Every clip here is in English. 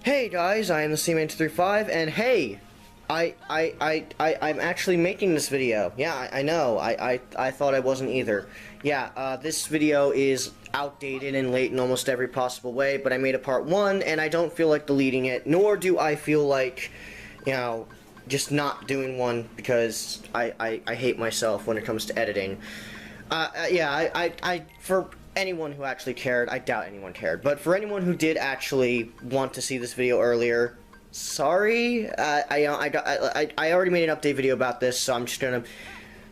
Hey guys, I am the C-Man235, and hey, I'm actually making this video. Yeah, I know, I thought I wasn't either. Yeah, this video is outdated and late in almost every possible way, but I made a part 1, and I don't feel like deleting it, nor do I feel like, just not doing one, because I hate myself when it comes to editing. For anyone who actually cared, I doubt anyone cared, but for anyone who did actually want to see this video earlier, sorry. I already made an update video about this, so I'm just gonna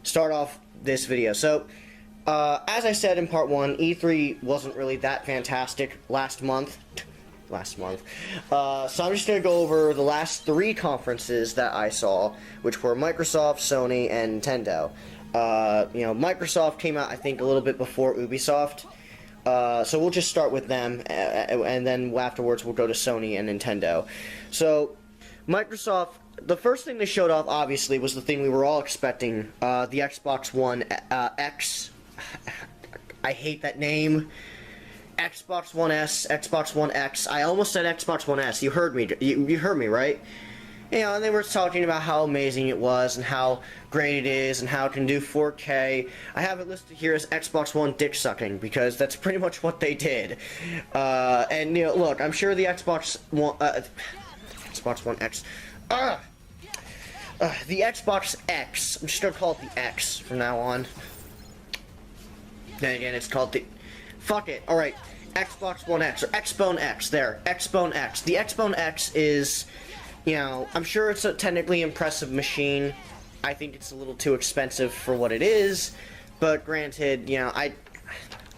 start off this video. So, as I said in part 1, E3 wasn't really that fantastic last month. So I'm just gonna go over the last 3 conferences that I saw, which were Microsoft, Sony, and Nintendo. Microsoft came out, I think, a little bit before Ubisoft. So we'll just start with them, and then afterwards we'll go to Sony and Nintendo. So, Microsoft, the first thing they showed off, obviously, was the thing we were all expecting, the Xbox One X. I hate that name. Xbox One S, Xbox One X. I almost said Xbox One S. You heard me. You heard me, right? And they were talking about how amazing it was, and how great it is, and how it can do 4K. I have it listed here as Xbox One dick sucking, because that's pretty much what they did. And, look, I'm sure the Xbox One X, the Xbox X, I'm just gonna call it the X from now on. Then again, it's called the, fuck it, alright, Xbox One X, or Xbone X, there, Xbone X. The Xbone X is, I'm sure it's a technically impressive machine. I think it's a little too expensive for what it is, but granted, I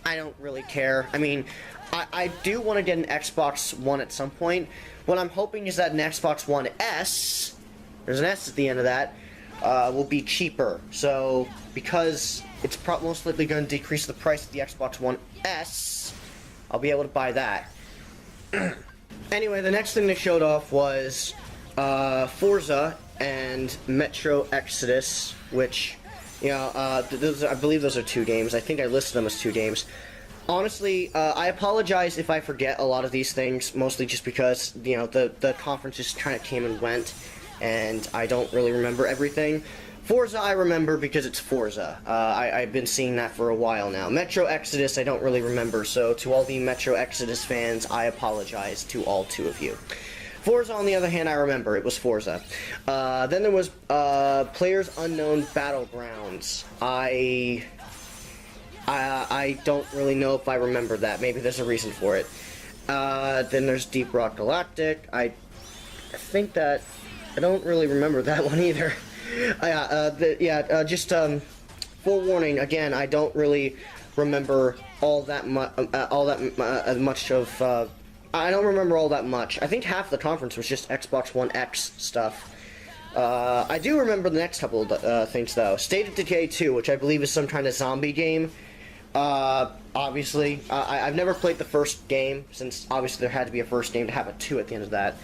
don't really care. I mean, I do want to get an Xbox One at some point. What I'm hoping is that an Xbox One S, there's an S at the end of that, will be cheaper. So, because it's most likely going to decrease the price of the Xbox One S, I'll be able to buy that. Anyway, the next thing they showed off was Forza and Metro Exodus, which, I believe those are 2 games. I think I listed them as 2 games. Honestly, I apologize if I forget a lot of these things, mostly just because, the conference just kind of came and went, and I don't really remember everything. Forza I remember because it's Forza. I've been seeing that for a while now. Metro Exodus I don't really remember, so to all the Metro Exodus fans, I apologize to all 2 of you. Forza, on the other hand, I remember. It was Forza. Then there was Players Unknown Battlegrounds. I don't really know if I remember that. Maybe there's a reason for it. Then there's Deep Rock Galactic. I think that I don't really remember that one either. Forewarning. Again, I don't really remember all that much of. I don't remember all that much. I think half the conference was just Xbox One X stuff. I do remember the next couple of things, though. State of Decay 2, which I believe is some kind of zombie game. Obviously, I've never played the first game, since obviously there had to be a first game to have a 2 at the end of that.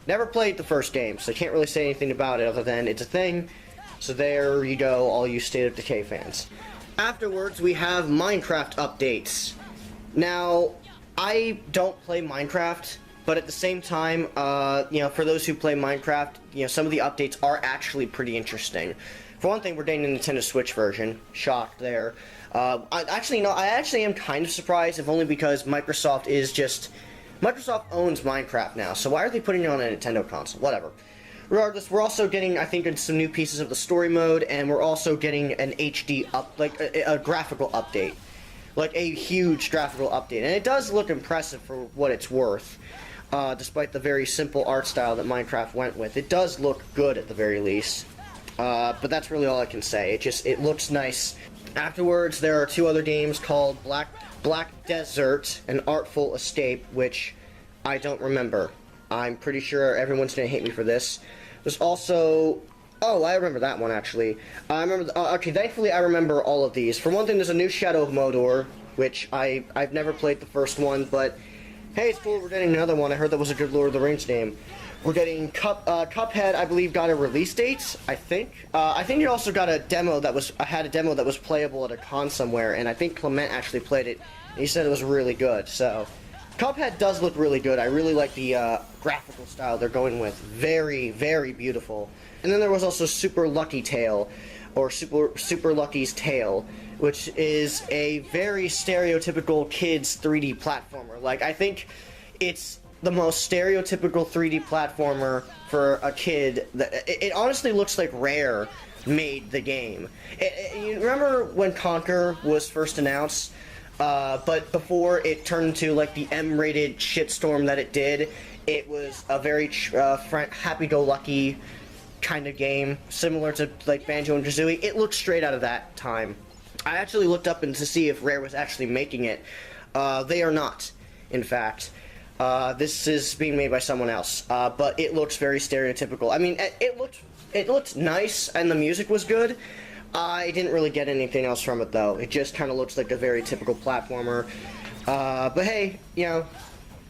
Never played the first game, so I can't really say anything about it other than it's a thing. So there you go, all you State of Decay fans. Afterwards, we have Minecraft updates. Now, I don't play Minecraft, but at the same time, for those who play Minecraft, some of the updates are actually pretty interesting. For one thing, we're getting a Nintendo Switch version. Shocked there. I actually am kind of surprised, if only because Microsoft owns Minecraft now, so why are they putting it on a Nintendo console? Whatever. Regardless, we're also getting, I think, some new pieces of the story mode, and we're also getting an HD a graphical update. Like a huge graphical update, and it does look impressive for what it's worth. Despite the very simple art style that Minecraft went with, it does look good at the very least. But that's really all I can say. It looks nice. Afterwards, there are 2 other games called Black Desert and Artful Escape, which I don't remember. I'm pretty sure everyone's gonna hate me for this. There's also, I remember that one, actually. I remember, okay, thankfully I remember all of these. For one thing, there's a new Shadow of Mordor, which I've never played the first one, but hey, it's cool, we're getting another one. I heard that was a good Lord of the Rings game. We're getting Cuphead, I believe, got a release date, I think. I think it also got a demo that was playable at a con somewhere, and I think Clement actually played it, and he said it was really good, so Cuphead does look really good. I really like the graphical style they're going with. Very, very beautiful. And then there was also Super Lucky Tale, or Super Lucky's Tale, which is a very stereotypical kids 3D platformer. Like, I think it's the most stereotypical 3D platformer for a kid. It honestly looks like Rare made the game. You remember when Conker was first announced? But before it turned into like the M-rated shitstorm that it did, it was a very happy-go-lucky kind of game, similar to like Banjo and Kazooie. It looked straight out of that time. I actually looked up to see if Rare was actually making it. They are not, in fact. This is being made by someone else, but it looks very stereotypical. I mean, it looked nice, and the music was good. I didn't really get anything else from it, though. It just kind of looks like a very typical platformer. But hey, you know,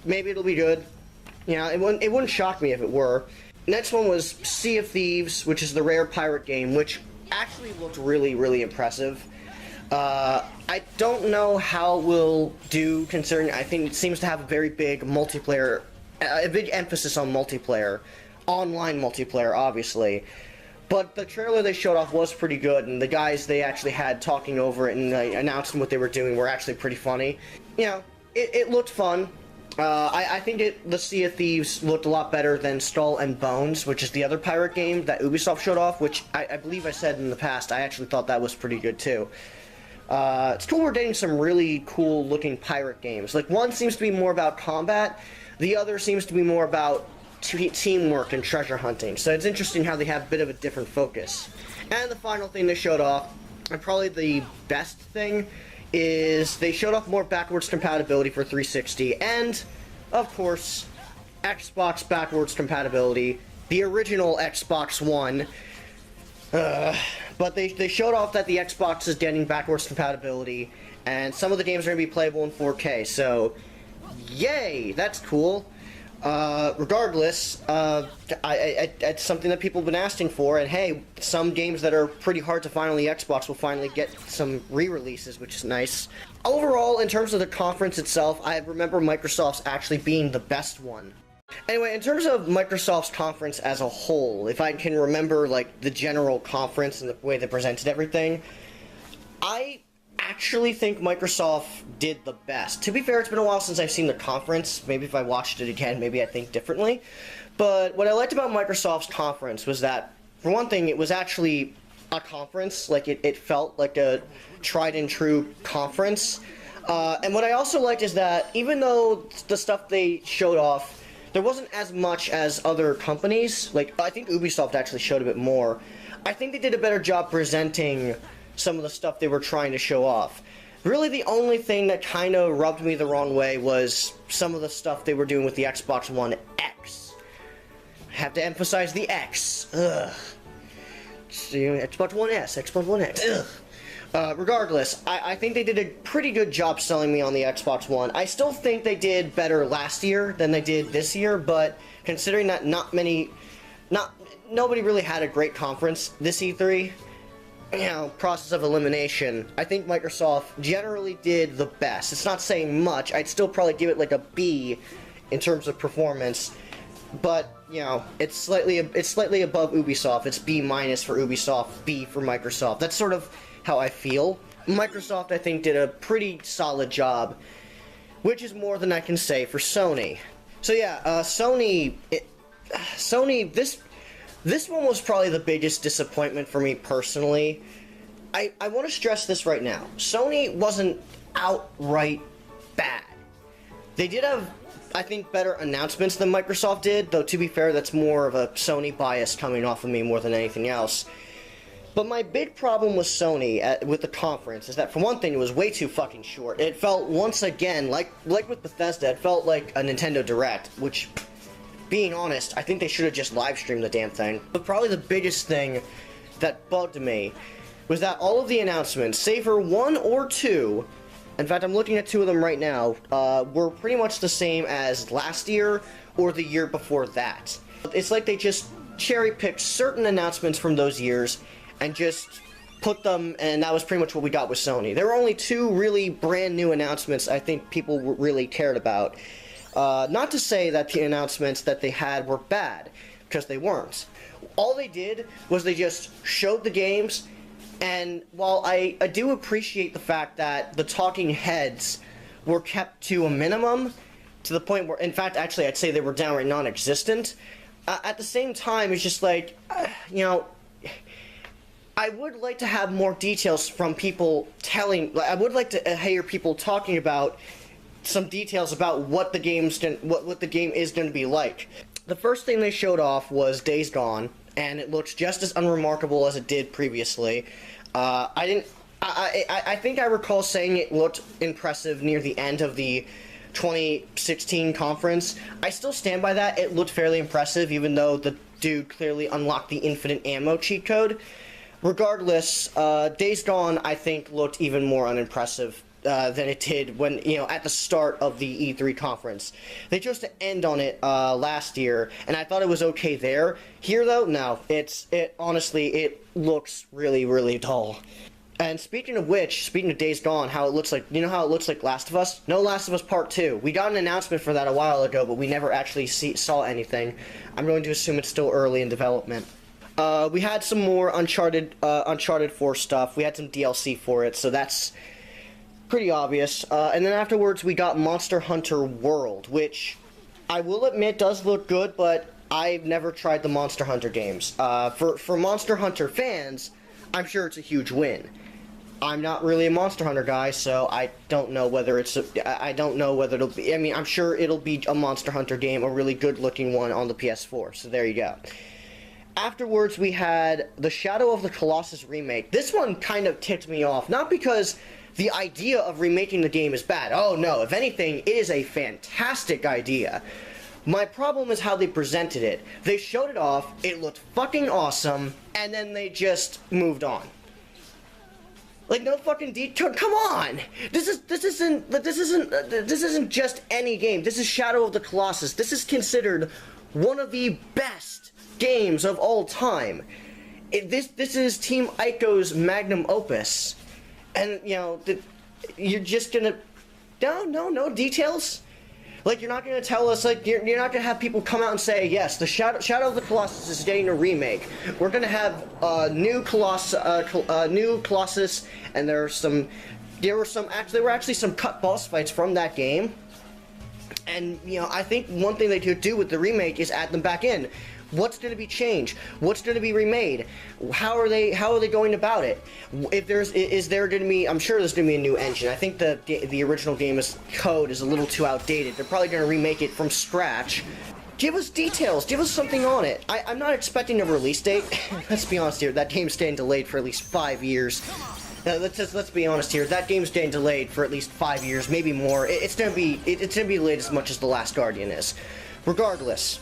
maybe it'll be good. You know, it wouldn't shock me if it were. Next one was Sea of Thieves, which is the Rare pirate game, which actually looked really, really impressive. I don't know how it will do, considering I think it seems to have a very big multiplayer, a big emphasis on multiplayer. Online multiplayer, obviously. But the trailer they showed off was pretty good, and the guys they actually had talking over it and announcing what they were doing were actually pretty funny. You know, it looked fun. I think the Sea of Thieves looked a lot better than Skull and Bones, which is the other pirate game that Ubisoft showed off, which I believe I said in the past, I actually thought that was pretty good too. It's cool we're getting some really cool looking pirate games. Like, one seems to be more about combat, the other seems to be more about teamwork and treasure hunting. So it's interesting how they have a bit of a different focus. And the final thing they showed off, and probably the best thing, is they showed off more backwards compatibility for 360, and, of course, Xbox backwards compatibility, the original Xbox One. But they showed off that the Xbox is getting backwards compatibility, and some of the games are going to be playable in 4K, so yay, that's cool. Regardless, it's something that people have been asking for, and hey, some games that are pretty hard to find on the Xbox will finally get some re-releases, which is nice. Overall, in terms of the conference itself, I remember Microsoft's actually being the best one. Anyway, in terms of Microsoft's conference as a whole, if I can remember, like, the general conference and the way they presented everything, I actually think Microsoft did the best. To be fair, it's been a while since I've seen the conference. Maybe if I watched it again, maybe I'd think differently. But what I liked about Microsoft's conference was that, for one thing, it was actually a conference. Like, it felt like a tried and true conference. And what I also liked is that even though the stuff they showed off, there wasn't as much as other companies. Like, I think Ubisoft actually showed a bit more. I think they did a better job presenting some of the stuff they were trying to show off. Really, the only thing that kind of rubbed me the wrong way was some of the stuff they were doing with the Xbox One X. I have to emphasize the X. Ugh. Xbox One S, Xbox One X. Ugh. Regardless, I think they did a pretty good job selling me on the Xbox One. I still think they did better last year than they did this year, but considering that nobody really had a great conference this E3, you know, process of elimination, I think Microsoft generally did the best. It's not saying much. I'd still probably give it like a B in terms of performance, but you know, it's slightly above Ubisoft. It's B- for Ubisoft, B for Microsoft. That's sort of how I feel. Microsoft, I think, did a pretty solid job, which is more than I can say for Sony. So yeah, Sony, this one was probably the biggest disappointment for me personally. I want to stress this right now. Sony wasn't outright bad. They did have, I think, better announcements than Microsoft did, though to be fair, that's more of a Sony bias coming off of me more than anything else. But my big problem with Sony with the conference is that, for one thing, it was way too fucking short. It felt, once again, like with Bethesda, it felt like a Nintendo Direct, which, being honest, I think they should have just live streamed the damn thing. But probably the biggest thing that bugged me was that all of the announcements, save for one or two, in fact I'm looking at two of them right now, were pretty much the same as last year or the year before that. It's like they just cherry-picked certain announcements from those years and just put them, and that was pretty much what we got with Sony. There were only 2 really brand new announcements I think people really cared about. Not to say that the announcements that they had were bad, because they weren't. All they did was they just showed the games, and while I do appreciate the fact that the talking heads were kept to a minimum, to the point where, in fact, actually, I'd say they were downright non-existent, at the same time, it's just like, you know, I would like to have more details from people telling. I would like to hear people talking about some details about what the what the game is going to be like. The first thing they showed off was Days Gone, and it looks just as unremarkable as it did previously. I think I recall saying it looked impressive near the end of the 2016 conference. I still stand by that. It looked fairly impressive, even though the dude clearly unlocked the infinite ammo cheat code. Regardless, Days Gone, I think, looked even more unimpressive than it did when, you know, at the start of the E3 conference. They chose to end on it last year, and I thought it was okay there. Here, though, no. Honestly, it looks really, really dull. And speaking of which, speaking of Days Gone, how it looks like, you know how it looks like Last of Us? No Last of Us Part 2. We got an announcement for that a while ago, but we never actually saw anything. I'm going to assume it's still early in development. We had some more Uncharted 4 stuff. We had some DLC for it, so that's pretty obvious. And then afterwards, we got Monster Hunter World, which I will admit does look good, but I've never tried the Monster Hunter games. For Monster Hunter fans, I'm sure it's a huge win. I'm not really a Monster Hunter guy, so I don't know whether I don't know whether it'll be. I mean, I'm sure it'll be a Monster Hunter game, a really good-looking one on the PS4. So there you go. Afterwards, we had the Shadow of the Colossus remake. This one kind of ticked me off, not because the idea of remaking the game is bad. Oh no, if anything, it is a fantastic idea. My problem is how they presented it. They showed it off, it looked fucking awesome, and then they just moved on. Like, no fucking detail. Come on! This isn't just any game. This is Shadow of the Colossus. This is considered one of the best games of all time. This is Team Ico's magnum opus. And, you know, you're just gonna... No details? Like, you're not gonna tell us, like, you're not gonna have people come out and say, yes, the Shadow of the Colossus is getting a remake. We're gonna have new Colossus, and there were actually some cut boss fights from that game. And, you know, I think one thing they could do with the remake is add them back in. What's going to be changed? What's going to be remade? How are they going about it? If is there going to be? I'm sure there's going to be a new engine. I think the original game's code is a little too outdated. They're probably going to remake it from scratch. Give us details. Give us something on it. I'm not expecting a release date. Let's be honest here. That game's staying delayed for at least 5 years. Let's be honest here. That game's staying delayed for at least 5 years, maybe more. It's gonna be delayed as much as The Last Guardian is. Regardless.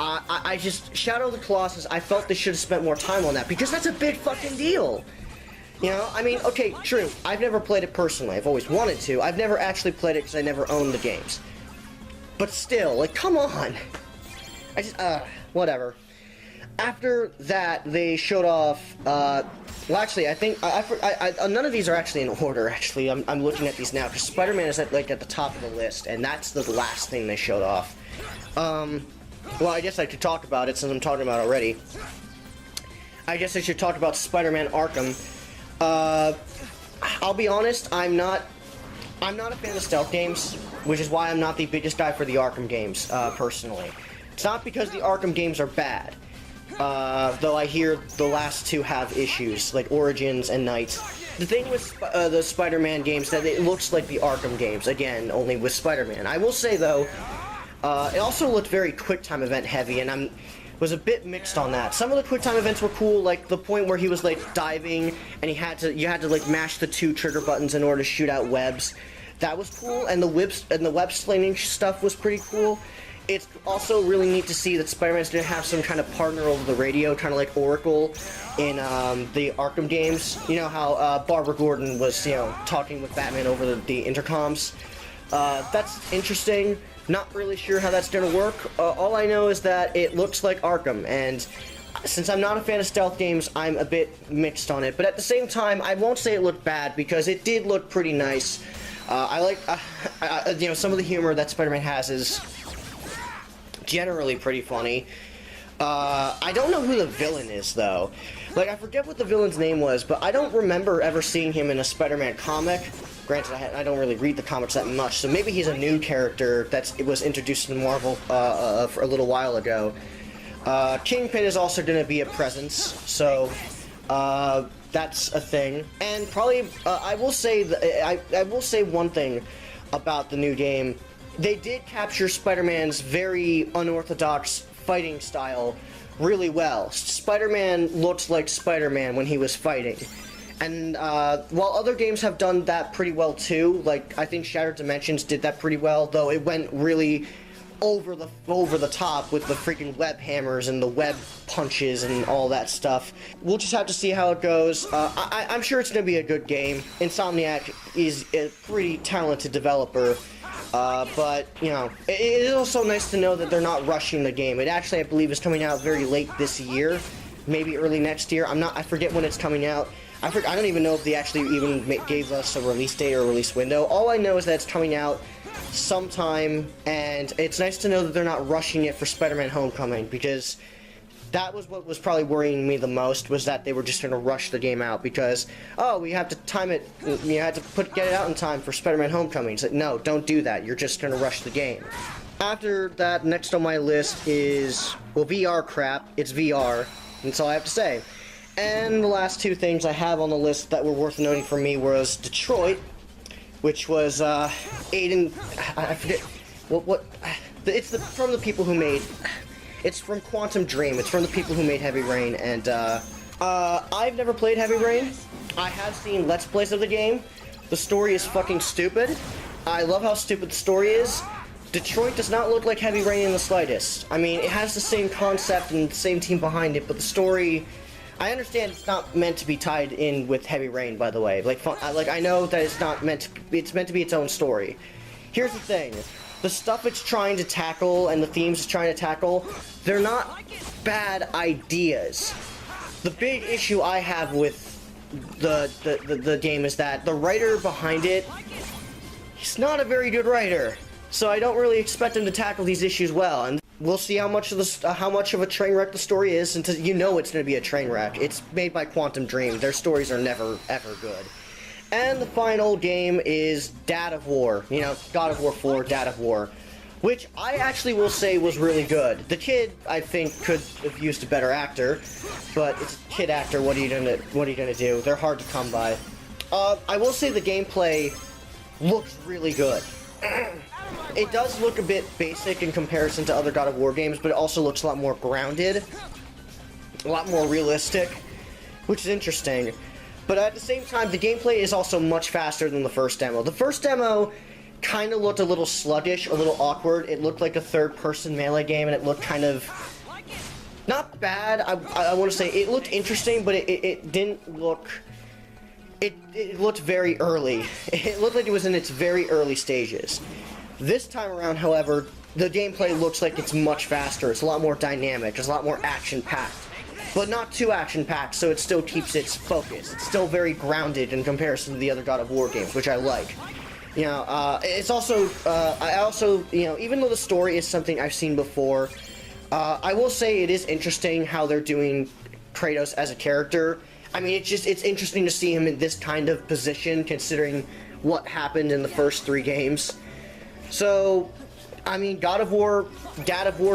I just, Shadow of the Colossus, I felt they should have spent more time on that, because that's a big fucking deal. You know, I mean, okay, true, I've never played it personally, I've always wanted to, I've never actually played it because I never owned the games. But still, like, come on! I just, whatever. After that, they showed off, well, actually, I think, none of these are actually in order, actually, I'm looking at these now, because Spider-Man is, at the top of the list, and that's the last thing they showed off. Well, I guess I could talk about it since I'm talking about it already. I guess I should talk about Spider-Man Arkham. I'll be honest, I'm not a fan of stealth games, which is why I'm not the biggest guy for the Arkham games, personally. It's not because the Arkham games are bad, though I hear the last two have issues, like Origins and Knights. The thing with the Spider-Man games, that it looks like the Arkham games, again, only with Spider-Man. I will say, though, it also looked very QuickTime event heavy, and was a bit mixed on that. Some of the QuickTime events were cool, like the point where he was like diving, and you had to like mash the 2 trigger buttons in order to shoot out webs. That was cool, and the web slinging stuff was pretty cool. It's also really neat to see that Spider-Man's gonna have some kind of partner over the radio, kind of like Oracle in the Arkham games. You know how Barbara Gordon was, you know, talking with Batman over the intercoms. That's interesting. Not really sure how that's gonna work. All I know is that it looks like Arkham, and since I'm not a fan of stealth games, I'm a bit mixed on it. But at the same time, I won't say it looked bad because it did look pretty nice. I like, you know, some of the humor that Spider-Man has is generally pretty funny. I don't know who the villain is, though. Like, I forget what the villain's name was, but I don't remember ever seeing him in a Spider-Man comic. Granted, I don't really read the comics that much, so maybe he's a new character it was introduced in Marvel for a little while ago. Kingpin is also going to be a presence, so that's a thing. And probably, I will say one thing about the new game. They did capture Spider-Man's very unorthodox fighting style really well. Spider-Man looked like Spider-Man when he was fighting. And while other games have done that pretty well too, like I think Shattered Dimensions did that pretty well, though it went really over the top with the freaking web hammers and the web punches and all that stuff. We'll just have to see how it goes. I'm sure it's going to be a good game. Insomniac is a pretty talented developer. But, you know, it is also nice to know that they're not rushing the game. It actually, I believe, is coming out very late this year, maybe early next year. I forget when it's coming out. I don't even know if they actually even gave us a release date or a release window. All I know is that it's coming out sometime, and it's nice to know that they're not rushing it for Spider-Man Homecoming, because that was what was probably worrying me the most, was that they were just going to rush the game out because, oh, we have to time it, you have to get it out in time for Spider-Man Homecoming. It's like, no, don't do that. You're just going to rush the game. After that, next on my list is, well, VR crap. It's VR. That's all I have to say. And the last two things I have on the list that were worth noting for me was Detroit, which was Aiden, I forget, what, it's from the people who made, it's from Quantum Dream. It's from the people who made Heavy Rain, and I've never played Heavy Rain. I have seen Let's Plays of the game. The story is fucking stupid. I love how stupid the story is. Detroit does not look like Heavy Rain in the slightest. I mean, it has the same concept and the same team behind it, but the story, I understand it's not meant to be tied in with Heavy Rain, by the way. Like I know that it's not meant to, it's meant to be its own story. Here's the thing. The stuff it's trying to tackle and the themes it's trying to tackle, they're not bad ideas. The big issue I have with the game is that the writer behind it, he's not a very good writer. So I don't really expect him to tackle these issues well, and we'll see how much of a train wreck the story is, since you know it's going to be a train wreck. It's made by Quantum Dream. Their stories are never, ever good. And the final game is Dad of War. You know, God of War 4, Dad of War. Which I actually will say was really good. The kid, I think, could have used a better actor. But it's a kid actor, what are you gonna do? They're hard to come by. I will say the gameplay looks really good. It does look a bit basic in comparison to other God of War games, but it also looks a lot more grounded. A lot more realistic. Which is interesting. But at the same time, the gameplay is also much faster than the first demo. The first demo kind of looked a little sluggish, a little awkward. It looked like a third-person Melee game, and it looked kind of not bad. I want to say it looked interesting, but it didn't look. It looked very early. It looked like it was in its very early stages. This time around, however, the gameplay looks like it's much faster. It's a lot more dynamic. It's a lot more action-packed. But not too action-packed, so it still keeps its focus. It's still very grounded in comparison to the other God of War games, which I like. You know, it's also, I also, you know, even though the story is something I've seen before, I will say it is interesting how they're doing Kratos as a character. I mean, it's interesting to see him in this kind of position, considering what happened in the first 3 games. So, I mean, Dad of War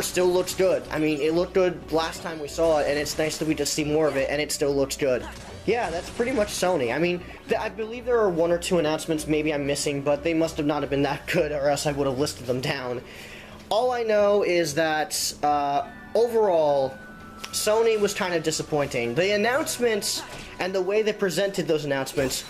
still looks good. I mean, it looked good last time we saw it, and it's nice that we just see more of it, and it still looks good. Yeah, that's pretty much Sony. I mean, I believe there are 1 or 2 announcements maybe I'm missing, but they must have not have been that good, or else I would have listed them down. All I know is that, overall, Sony was kind of disappointing. The announcements and the way they presented those announcements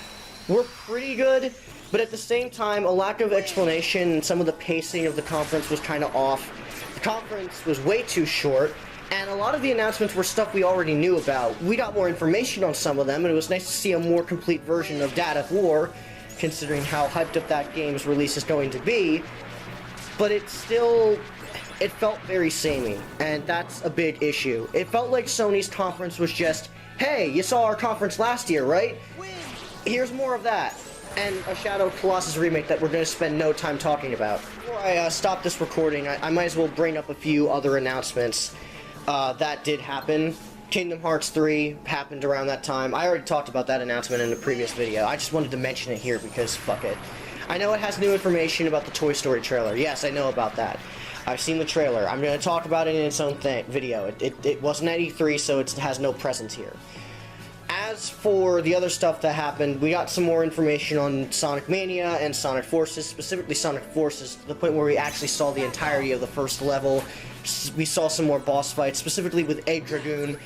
were pretty good, but at the same time, a lack of explanation and some of the pacing of the conference was kind of off. The conference was way too short, and a lot of the announcements were stuff we already knew about. We got more information on some of them, and it was nice to see a more complete version of Dad of War, considering how hyped up that game's release is going to be. But it's still, it felt very samey, and that's a big issue. It felt like Sony's conference was just, hey, you saw our conference last year, right? Here's more of that. And a Shadow of Colossus remake that we're going to spend no time talking about. Before I stop this recording, I might as well bring up a few other announcements that did happen. Kingdom Hearts 3 happened around that time. I already talked about that announcement in the previous video. I just wanted to mention it here because fuck it. I know it has new information about the Toy Story trailer. Yes, I know about that. I've seen the trailer. I'm going to talk about it in its own video. It wasn't at E3, so it has no presence here. As for the other stuff that happened, we got some more information on Sonic Mania and Sonic Forces, specifically Sonic Forces, to the point where we actually saw the entirety of the first level. We saw some more boss fights, specifically with Egg Dragoon.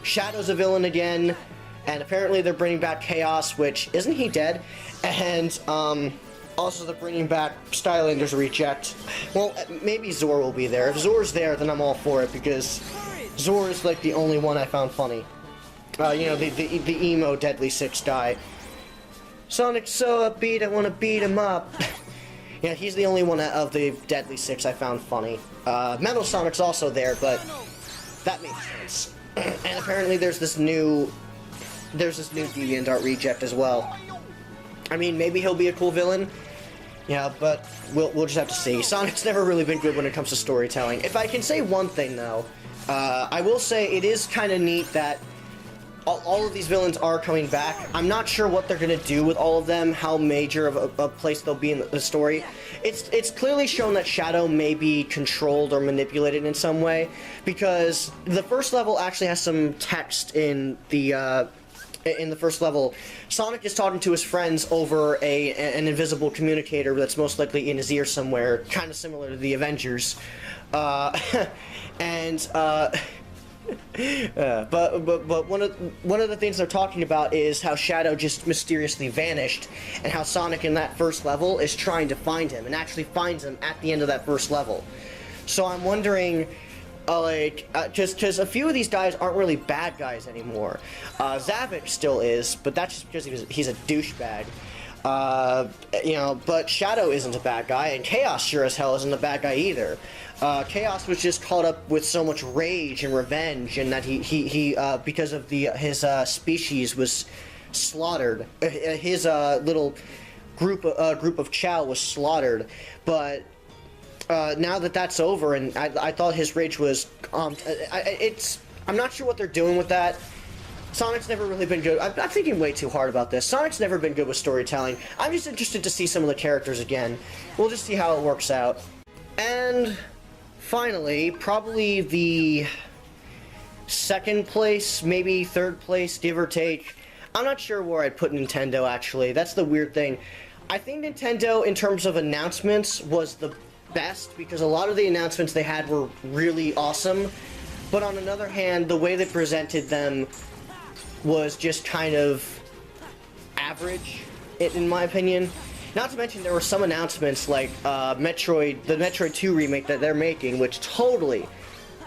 Shadow's a villain again, and apparently they're bringing back Chaos, which, isn't he dead? And, also they're bringing back Skylanders Reject. Well, maybe Zor will be there. If Zor's there, then I'm all for it, because Zor is, like, the only one I found funny. You know, the emo Deadly Six guy. Sonic's so upbeat, I want to beat him up. Yeah, he's the only one of the Deadly Six I found funny. Metal Sonic's also there, but that makes sense. And apparently there's this new DeviantArt Reject as well. I mean, maybe he'll be a cool villain. Yeah, but we'll just have to see. Sonic's never really been good when it comes to storytelling. If I can say one thing, though, I will say it is kind of neat that all of these villains are coming back. I'm not sure what they're going to do with all of them, how major of a place they'll be in the story. It's clearly shown that Shadow may be controlled or manipulated in some way, because the first level actually has some text in the first level. Sonic is talking to his friends over an invisible communicator that's most likely in his ear somewhere, kind of similar to the Avengers. But one of the things they're talking about is how Shadow just mysteriously vanished, and how Sonic in that first level is trying to find him, and actually finds him at the end of that first level. So I'm wondering, because a few of these guys aren't really bad guys anymore. Zavik still is, but that's just because he's a douchebag. You know, but Shadow isn't a bad guy, and Chaos sure as hell isn't a bad guy either. Chaos was just caught up with so much rage and revenge, and that he because of his species was slaughtered. His little group of Chow was slaughtered, but now that that's over, and I thought his rage was I'm not sure what they're doing with that. Sonic's never really been good. I'm thinking way too hard about this. Sonic's never been good with storytelling. I'm just interested to see some of the characters again. We'll just see how it works out. And finally, probably the second place, maybe third place, give or take. I'm not sure where I'd put Nintendo, actually. That's the weird thing. I think Nintendo, in terms of announcements, was the best, because a lot of the announcements they had were really awesome. But on another hand, the way they presented them was just kind of average, in my opinion. Not to mention there were some announcements like the Metroid 2 remake that they're making, which totally,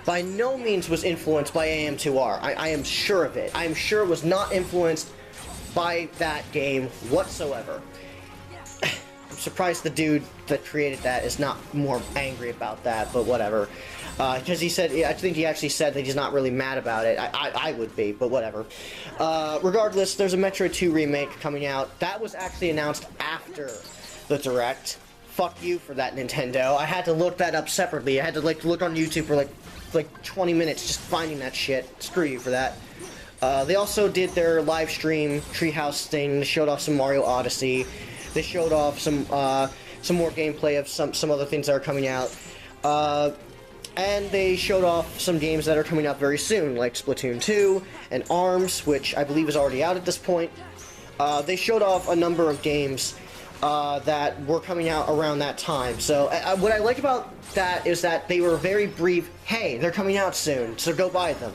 by no means was influenced by AM2R. I am sure of it. I am sure it was not influenced by that game whatsoever. I'm surprised the dude that created that is not more angry about that, but whatever. Because he said, I think he actually said that he's not really mad about it. I would be, but whatever. Regardless, there's a Metroid 2 remake coming out. That was actually announced after the Direct. Fuck you for that, Nintendo. I had to look that up separately. I had to look on YouTube for like 20 minutes just finding that shit. Screw you for that. They also did their live stream Treehouse thing. They showed off some Mario Odyssey. They showed off some more gameplay of some other things that are coming out. And they showed off some games that are coming out very soon, like Splatoon 2 and ARMS, which I believe is already out at this point. They showed off a number of games that were coming out around that time. So what I like about that is that they were very brief, hey, they're coming out soon, so go buy them.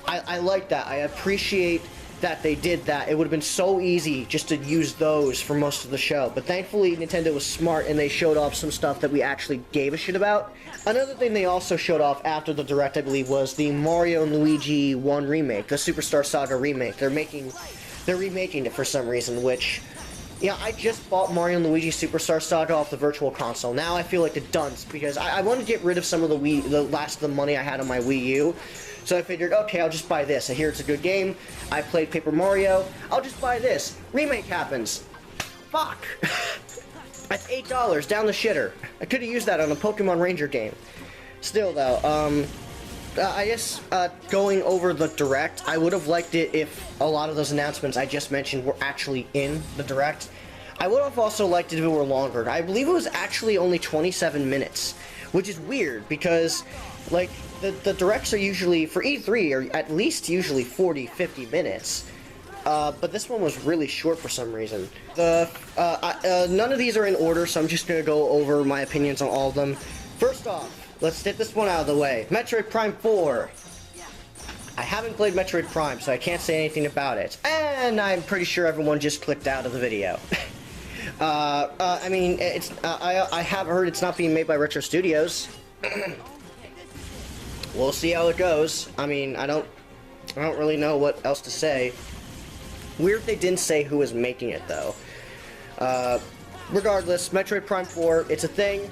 I like that. I appreciate that they did that. It would have been so easy just to use those for most of the show, but thankfully Nintendo was smart and they showed off some stuff that we actually gave a shit about. Another thing they also showed off after the Direct, I believe, was the Mario & Luigi 1 remake, the Superstar Saga remake. They're remaking it for some reason, which Yeah, I just bought Mario and Luigi Superstar Saga off the Virtual Console. Now I feel like a dunce because I want to get rid of some of the last of the money I had on my Wii U. So I figured, okay, I'll just buy this. I hear it's a good game. I played Paper Mario. I'll just buy this. Remake happens. Fuck. That's $8 down the shitter. I could have used that on a Pokemon Ranger game. Still though, I guess going over the Direct, I would have liked it if a lot of those announcements I just mentioned were actually in the Direct. I would have also liked it if it were longer. I believe it was actually only 27 minutes, which is weird because, like, the Directs are usually, for E3, are at least usually 40-50 minutes. But this one was really short for some reason. None of these are in order, so I'm just going to go over my opinions on all of them. First off, let's get this one out of the way. Metroid Prime 4. I haven't played Metroid Prime, so I can't say anything about it. And I'm pretty sure everyone just clicked out of the video. I mean, I have heard it's not being made by Retro Studios. We'll see how it goes. I mean, I don't really know what else to say. Weird they didn't say who was making it, though. Regardless, Metroid Prime 4, it's a thing.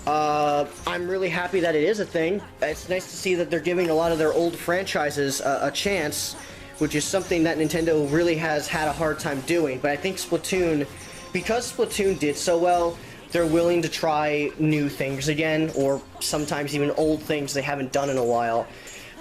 I'm really happy that it is a thing. It's nice to see that they're giving a lot of their old franchises a chance, which is something that Nintendo really has had a hard time doing. But I think Splatoon, because Splatoon did so well, they're willing to try new things again, or sometimes even old things they haven't done in a while,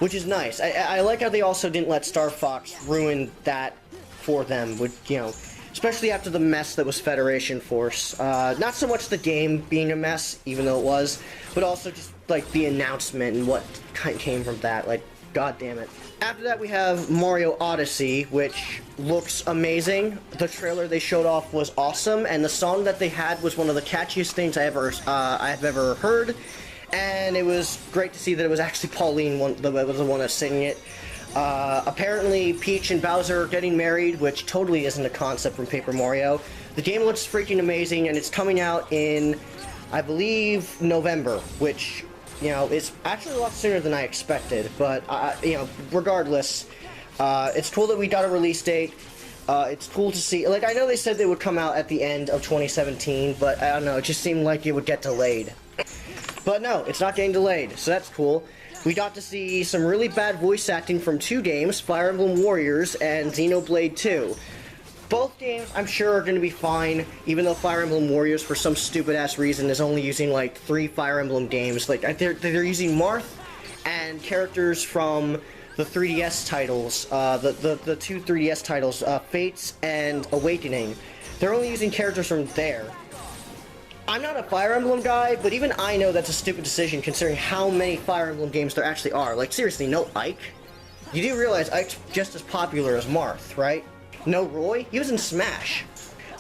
which is nice. I like how they also didn't let Star Fox ruin that for them, with, you know, especially after the mess that was Federation Force. Not so much the game being a mess, even though it was, but also just, like, the announcement and what came from that. Like, god damn it. After that, we have Mario Odyssey, which looks amazing. The trailer they showed off was awesome, and the song that they had was one of the catchiest things I have ever heard. And it was great to see that it was actually Pauline that was the one that's singing it. Apparently, Peach and Bowser are getting married, which totally isn't a concept from Paper Mario. The game looks freaking amazing, and it's coming out in, I believe, November, which, you know, is actually a lot sooner than I expected. But, you know, regardless, it's cool that we got a release date. It's cool to see. Like, I know they said they would come out at the end of 2017, but I don't know, it just seemed like it would get delayed. But no, it's not getting delayed, so that's cool. We got to see some really bad voice acting from two games, Fire Emblem Warriors and Xenoblade 2. Both games, I'm sure, are going to be fine, even though Fire Emblem Warriors, for some stupid-ass reason, is only using, like, 3 Fire Emblem games. Like, they're using Marth and characters from the 3DS titles, the two 3DS titles, Fates and Awakening. They're only using characters from there. I'm not a Fire Emblem guy, but even I know that's a stupid decision considering how many Fire Emblem games there actually are. Like, seriously, no Ike? You do realize Ike's just as popular as Marth, right? No Roy? He was in Smash.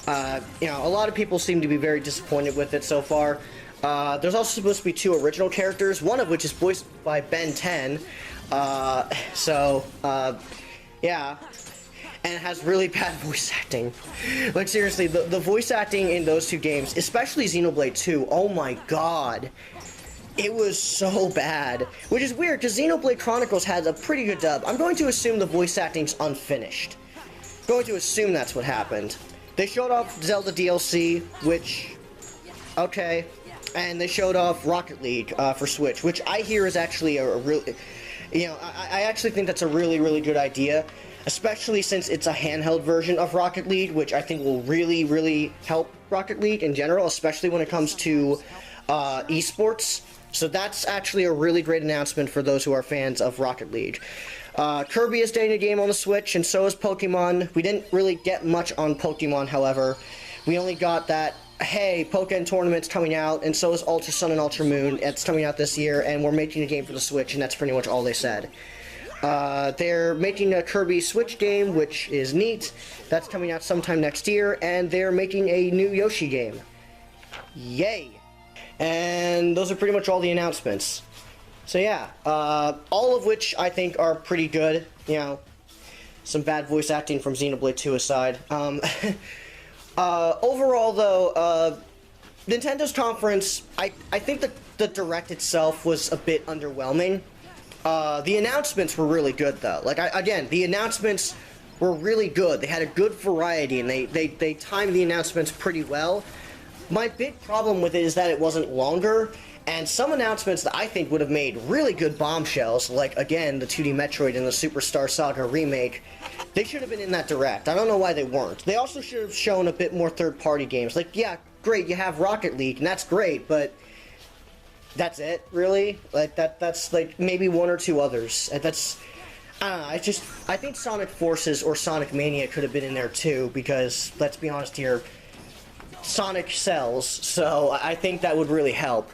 You know, a lot of people seem to be very disappointed with it so far. There's also supposed to be 2 original characters, one of which is voiced by Ben 10. Yeah. And it has really bad voice acting. Like, seriously, the voice acting in those 2 games, especially Xenoblade 2, oh my god. It was so bad. Which is weird, because Xenoblade Chronicles has a pretty good dub. I'm going to assume the voice acting's unfinished. I'm going to assume that's what happened. They showed off Zelda DLC, which... okay. And they showed off Rocket League for Switch, which I hear is actually a really... You know, I actually think that's a really, really good idea. Especially since it's a handheld version of Rocket League, which I think will really, really help Rocket League in general, especially when it comes to esports. So that's actually a really great announcement for those who are fans of Rocket League. Kirby is getting a game on the Switch, and so is Pokemon. We didn't really get much on Pokemon, however. We only got that, hey, Pokken Tournament's coming out, and so is Ultra Sun and Ultra Moon. It's coming out this year, and we're making a game for the Switch, and that's pretty much all they said. They're making a Kirby Switch game, which is neat. That's coming out sometime next year, and they're making a new Yoshi game. Yay! And those are pretty much all the announcements. So yeah, all of which I think are pretty good. You know, some bad voice acting from Xenoblade 2 aside. Overall, though, Nintendo's conference, I think the Direct itself was a bit underwhelming. The announcements were really good, though. Like, again, the announcements were really good. They had a good variety, and they timed the announcements pretty well. My big problem with it is that it wasn't longer, and some announcements that I think would have made really good bombshells, like, again, the 2D Metroid and the Superstar Saga remake, they should have been in that direct. I don't know why they weren't. They also should have shown a bit more third-party games. Like, yeah, great, you have Rocket League, and that's great, but that's it, really? Like, that's, like, maybe one or two others. That's... I think Sonic Forces or Sonic Mania could have been in there too, because, let's be honest here, Sonic sells, so I think that would really help.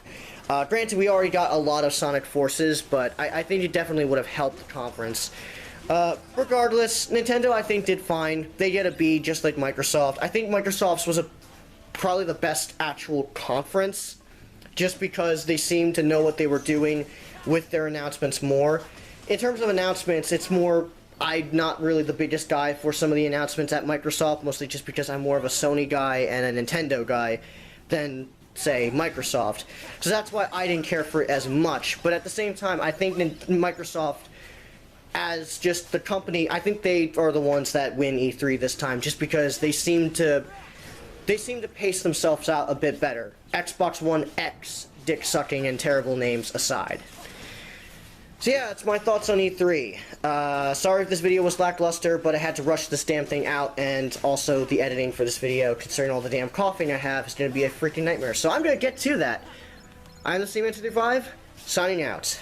Granted, we already got a lot of Sonic Forces, but I think it definitely would have helped the conference. Regardless, Nintendo, I think, did fine. They get a B, just like Microsoft. I think Microsoft's was probably the best actual conference, just because they seemed to know what they were doing with their announcements more. In terms of announcements, it's more, I'm not really the biggest guy for some of the announcements at Microsoft, mostly just because I'm more of a Sony guy and a Nintendo guy than, say, Microsoft. So that's why I didn't care for it as much. But at the same time, I think Microsoft, as just the company, I think they are the ones that win E3 this time, just because they seem to pace themselves out a bit better. Xbox One X, dick-sucking and terrible names aside. So yeah, that's my thoughts on E3. Sorry if this video was lackluster, but I had to rush this damn thing out, and also the editing for this video, considering all the damn coughing I have, is going to be a freaking nightmare. So I'm going to get to that. I'm the Seaman235, signing out.